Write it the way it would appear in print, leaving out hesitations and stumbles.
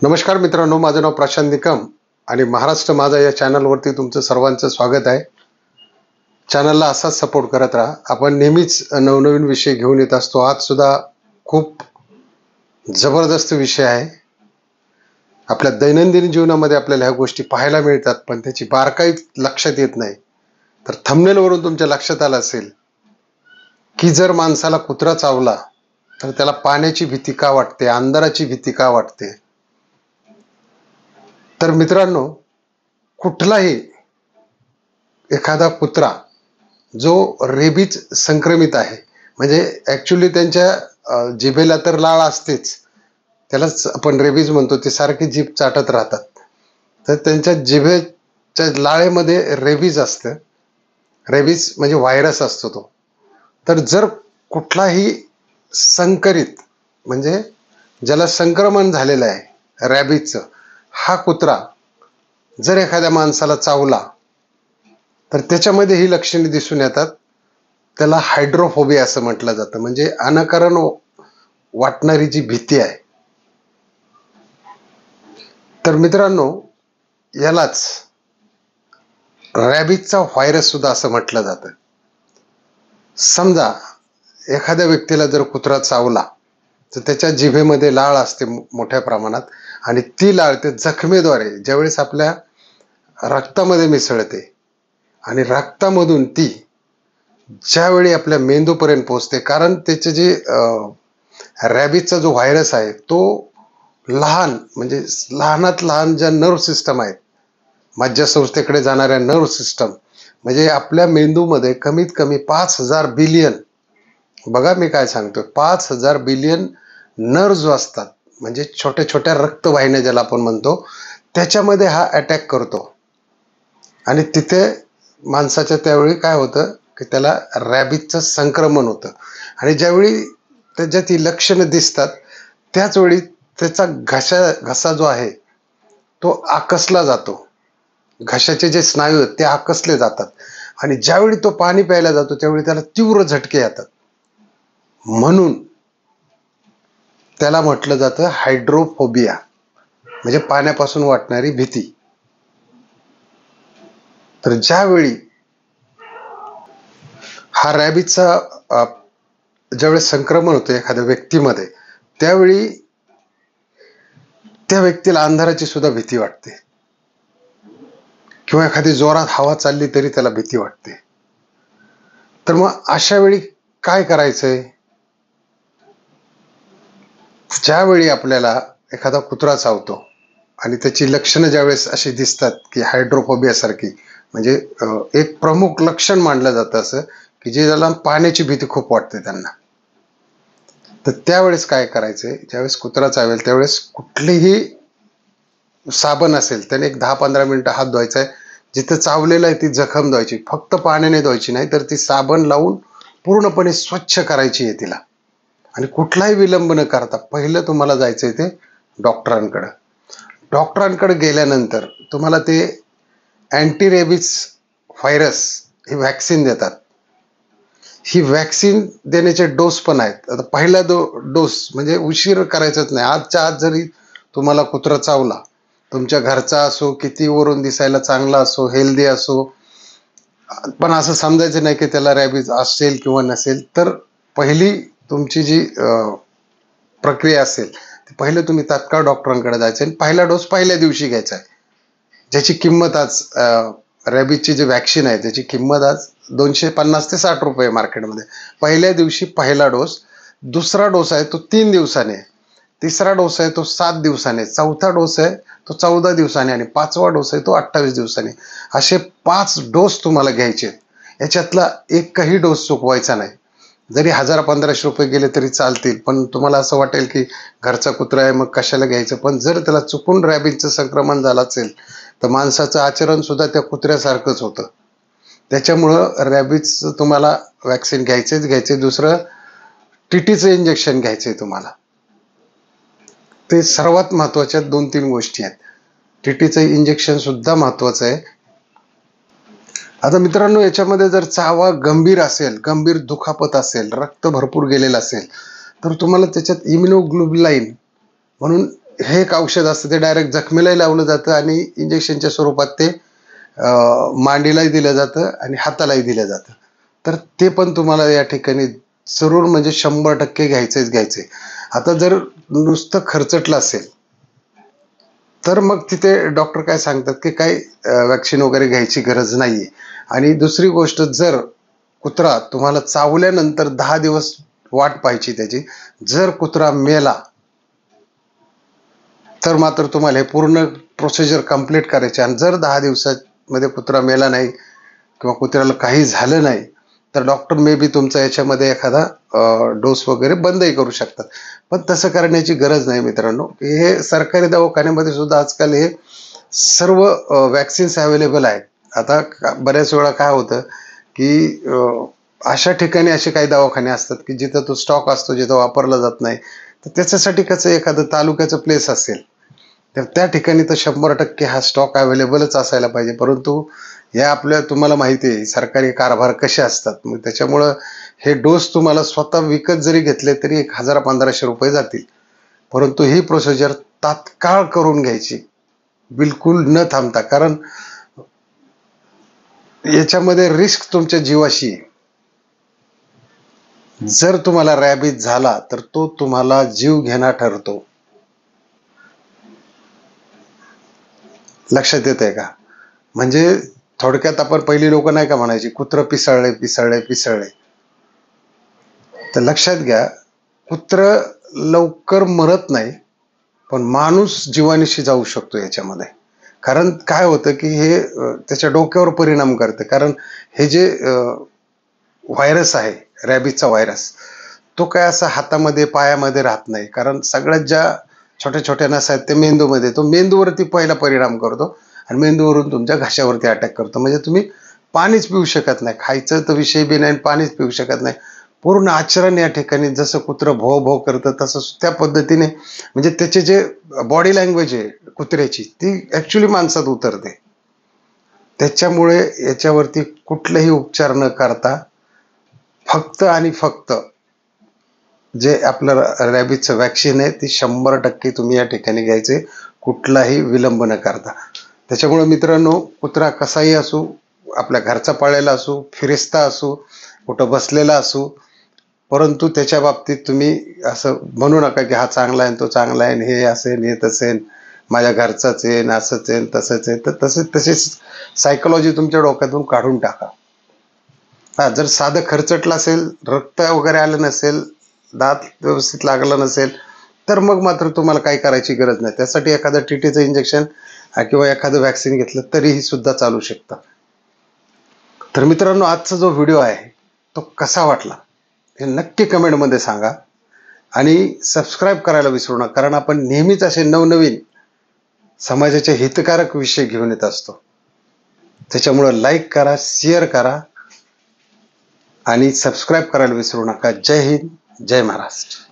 नमस्कार मित्रांनो, माझं नाव प्रशांत निकम आणि महाराष्ट्र माझा या चॅनलवरती तुमचं सर्वांचं स्वागत आहे. चॅनलला असाच सपोर्ट करत राहा. आपण नेहमीच नवनवीन विषय घेऊन येत असतो. आज सुद्धा खूप जबरदस्त विषय आहे. आपल्या दैनंदिन जीवनामध्ये आपल्याला ह्या गोष्टी पाहायला मिळतात, पण त्याची बारकाई लक्षात येत नाही. तर थंबनेलवरून तुमच्या लक्षात आलं असेल की जर माणसाला कुत्रा चावला तर त्याला पाण्याची भीती का वाटते, अंधाराची भीती का वाटते. तर मित्रांनो, कुठलाही एखादा कुत्रा जो रेबीज संक्रमित आहे, म्हणजे ॲक्च्युली त्यांच्या जिभेला तर लाळ असतेच, त्यालाच आपण रेबीज म्हणतो. ते सारखी जीभ चाटत राहतात, तर त्यांच्या जिभेच्या लाळेमध्ये रेबीज असतं. रेबीज म्हणजे व्हायरस असतो तो. तर जर कुठलाही संकरित म्हणजे ज्याला संक्रमण झालेलं आहे रॅबीजचं, हा कुत्रा जर एखाद्या माणसाला चावला तर त्याच्यामध्ये ही लक्षणे दिसून येतात. त्याला हायड्रोफोबिया असं म्हटलं जातं, म्हणजे अनाकारण वाटणारी जी भीती आहे. तर मित्रांनो, यालाच रॅबीजचा व्हायरस सुद्धा असं म्हटलं जातं. समजा एखाद्या व्यक्तीला जर कुत्रा चावला तर त्याच्या जिभेमध्ये लाळ असते मोठ्या प्रमाणात, आणि ती लाळ त्या जखमेद्वारे ज्यावेळेस आपल्या रक्तामध्ये मिसळते आणि रक्तामधून ती ज्यावेळी आपल्या मेंदूपर्यंत पोहोचते, कारण त्याचे जे रॅबीजचा जो व्हायरस आहे तो लहान म्हणजे लहानात लहान ज्या नर्व सिस्टम आहेत, मज्जासंस्थेकडे जाणाऱ्या नर्व सिस्टम, म्हणजे आपल्या मेंदूमध्ये कमीत कमी 5,000 बिलियन, बघा मी काय सांगतोय, 5,000 बिलियन नर्व्ज असतात, म्हणजे छोट्या छोट्या रक्तवाहिन्या ज्याला आपण म्हणतो, त्याच्यामध्ये हा अटॅक करतो. आणि तिथे माणसाच्या त्यावेळी काय होतं की त्याला रॅबीजचं संक्रमण होतं. आणि ज्यावेळी त्याच्यात ही लक्षणं दिसतात त्याच वेळी त्याचा घसा जो आहे तो आकसला जातो. घशाचे जे स्नायू आहेत ते आकसले जातात, आणि ज्यावेळी तो पाणी प्यायला जातो त्यावेळी त्याला तीव्र झटके येतात. म्हणून त्याला म्हटलं जातं हायड्रोफोबिया, म्हणजे पाण्यापासून वाटणारी भीती. तर ज्यावेळी हा रॅबीजचा ज्यावेळेस संक्रमण होतं एखाद्या व्यक्तीमध्ये, त्यावेळी त्या व्यक्तीला अंधाराची सुद्धा भीती वाटते, किंवा एखादी जोरात हवा चालली तरी त्याला भीती वाटते. तर मग अशा वेळी काय करायचंय? ज्यावेळी आपल्याला एखादा कुत्रा चावतो आणि त्याची लक्षणं ज्यावेळेस अशी दिसतात की हायड्रोफोबिया सारखी, म्हणजे एक प्रमुख लक्षण मानलं जातं असं की जे ज्याला पाण्याची भीती खूप वाटते त्यांना. तर त्यावेळेस काय करायचंय, ज्यावेळेस कुत्रा चावेल त्यावेळेस कुठलीही साबण असेल त्याने एक 10-15 मिनिटं हात धुवायचा आहे. जिथं चावलेलं आहे ती जखम धुवायची, फक्त पाण्याने धुवायची नाही, तर ती साबण लावून पूर्णपणे स्वच्छ करायची आहे तिला. आणि कुठलाही विलंब न करता पहिलं तुम्हाला जायचंय ते डॉक्टरांकडं. डॉक्टरांकडे गेल्यानंतर तुम्हाला ते अँटी रेबीज व्हायरस ही व्हॅक्सिन देतात. ही व्हॅक्सिन देण्याचे डोस पण आहेत. आता पहिला डोस म्हणजे उशीर करायचाच नाही. आजच्या आज जरी तुम्हाला कुत्रा चावला, तुमच्या घरचा असो, किती वरून दिसायला चांगला असो, हेल्दी असो, पण असं समजायचं नाही की त्याला रॅबीज असेल किंवा नसेल. तर पहिली तुमची जी प्रक्रिया असेल ती पहिलं तुम्ही तात्काळ डॉक्टरांकडे जायचं आणि पहिला डोस पहिल्या दिवशी घ्यायचा आहे. ज्याची किंमत आज रॅबीजची जी व्हॅक्सिन आहे त्याची किंमत आज 250 ते 60 रुपये मार्केटमध्ये. पहिल्या दिवशी पहिला डोस, दुसरा डोस आहे तो 3 दिवसाने, तिसरा डोस आहे तो 7 दिवसाने, चौथा डोस आहे तो 14 दिवसाने, आणि 5वा डोस आहे तो 28 दिवसाने. असे 5 डोस तुम्हाला घ्यायचे. याच्यातला एकही डोस चुकवायचा नाही. जरी 1000-1500 रुपये गेले तरी चालतील, पण तुम्हाला असं वाटेल की घरचा कुत्रा आहे मग कशाला घ्यायचं. पण जर त्याला चुकून रॅबीजचं संक्रमण झालं असेल तर माणसाचं आचरण सुद्धा त्या कुत्र्यासारखंच होतं. त्याच्यामुळं रॅबीजचं तुम्हाला व्हॅक्सिन घ्यायचेच घ्यायचे. दुसरं टीटीचं इंजेक्शन घ्यायचंय तुम्हाला. ते सर्वात महत्वाच्या 2-3 गोष्टी आहेत. टीटीचं इंजेक्शन सुद्धा महत्वाचं आहे. आता मित्रांनो, याच्यामध्ये जर चावा गंभीर असेल, गंभीर दुखापत असेल, रक्त भरपूर गेलेलं असेल, तर तुम्हाला त्याच्यात इम्युनोग्लोबुलाइन म्हणून हे एक औषध असतं, ते डायरेक्ट जखमेलाही लावलं जातं आणि इंजेक्शनच्या स्वरूपात ते मांडीलाही दिलं जातं आणि हातालाही दिलं जातं. तर ते पण तुम्हाला या ठिकाणी जरूर म्हणजे 100% घ्यायचंय. आता जर नुसतं खर्चटलं असेल तर मग तिथे डॉक्टर काय सांगतात की काही वॅक्सिन वगैरे घ्यायची गरज नाहीये. आणि दुसरी गोष्ट, जर कुत्रा तुम्हाला चावल्यानंतर 10 दिवस वाट पाहायची त्याची. जर कुत्रा मेला तर मात्र तुम्हाला हे पूर्ण प्रोसिजर कंप्लीट करायची. आणि जर 10 दिवसामध्ये कुत्रा मेला नाही किंवा कुत्र्याला काही झालं नाही तर डॉक्टर मे बी तुमचा याच्यामध्ये एखादा डोस वगैरे बंदही करू शकतात. पण तसं करण्याची गरज नाही मित्रांनो. हे सरकारी दवाखान्यामध्ये सुद्धा आजकाल हे सर्व वॅक्सिन्स अवेलेबल आहेत. आता बऱ्याच वेळा काय होतं की अशा ठिकाणी असे काही दवाखाने असतात की जिथं तो स्टॉक असतो, जिथं वापरला जात नाही. तर त्याच्यासाठी कसं एखादं तालुक्याचं प्लेस असेल तर त्या ठिकाणी तर 100% हा स्टॉक अवेलेबलच असायला पाहिजे. परंतु या आपल्या तुम्हाला माहिती आहे सरकारी कारभार कसे असतात. मग त्याच्यामुळं हे डोस तुम्हाला स्वतः विकत जरी घेतले तरी 1000-1500 रुपये जातील. परंतु ही प्रोसिजर तात्काळ करून घ्यायची, बिलकुल न थांबता. कारण याच्यामध्ये रिस्क तुमच्या जीवाशी आहे. जर तुम्हाला रॅबिज झाला तर तो तुम्हाला जीव घेणा ठरतो. लक्षात येतंय का? म्हणजे थोडक्यात आपण पहिली लोक नाही का म्हणायची, कुत्रं पिसळले. तर लक्षात घ्या, कुत्रं लवकर मरत नाही, पण माणूस जीवानीशी जाऊ शकतो याच्यामध्ये. कारण काय होतं की हे त्याच्या डोक्यावर परिणाम करते. कारण हे जे व्हायरस आहे, रॅबिजचा व्हायरस, तो काय असा हातामध्ये पायामध्ये राहत नाही. कारण सगळ्यात ज्या छोट्या छोट्या नस आहेत ते मेंदूमध्ये, तो मेंदूवरती पहिला परिणाम करतो आणि मेंदूवरून तुमच्या घशावरती अटॅक करतो. म्हणजे तुम्ही पाणीच पिऊ शकत नाही. खायचं तर विषय बी नाही, पाणीच पिऊ शकत नाही. पूर्ण आचरण या ठिकाणी जसं कुत्रं भो भो करतं तसं त्या पद्धतीने, म्हणजे त्याचे जे बॉडी लँग्वेज आहे कुत्र्याची, ती ऍक्च्युली माणसात उतरते. त्याच्यामुळे याच्यावरती कुठलेही उपचार न करता फक्त आणि फक्त जे आपलं रॅबिजचं वॅक्सिन आहे ती 100% तुम्ही या ठिकाणी घ्यायचे, कुठलाही विलंब न करता. त्याच्यामुळे मित्रांनो, कुत्रा कसाही असू, आपल्या घरचा पाळलेला असू, फिरिस्ता असू, कुठं बसलेला असू, परंतु त्याच्या बाबतीत तुम्ही असं म्हणू नका की हा चांगला आहे तो चांगला आहे, हे असेल हे तसेल, माझ्या घरचाच आहे, असंच आहे तसंच आहे. तर तसेच सायकोलॉजी तुमच्या डोक्यातून काढून टाका. हा, जर साधं खर्चटलं असेल, रक्त वगैरे आलं नसेल, दात व्यवस्थित लागला नसेल, तर मग मात्र तुम्हाला काही करायची गरज नाही. त्यासाठी एखादं टीटीचं इंजेक्शन किंवा एखादं वॅक्सिन घेतलं तरीही सुद्धा चालू शकतं. तर मित्रांनो, आजचा जो व्हिडिओ आहे तो कसा वाटला हे नक्की कमेंटमध्ये सांगा आणि सबस्क्राईब करायला विसरू नका. कारण आपण नेहमीच असे नवनवीन समाजाचे हितकारक विषय घेऊन येत असतो. त्याच्यामुळं लाईक करा, शेअर करा आणि सबस्क्राईब करायला विसरू नका. जय हिंद, जय महाराष्ट्र.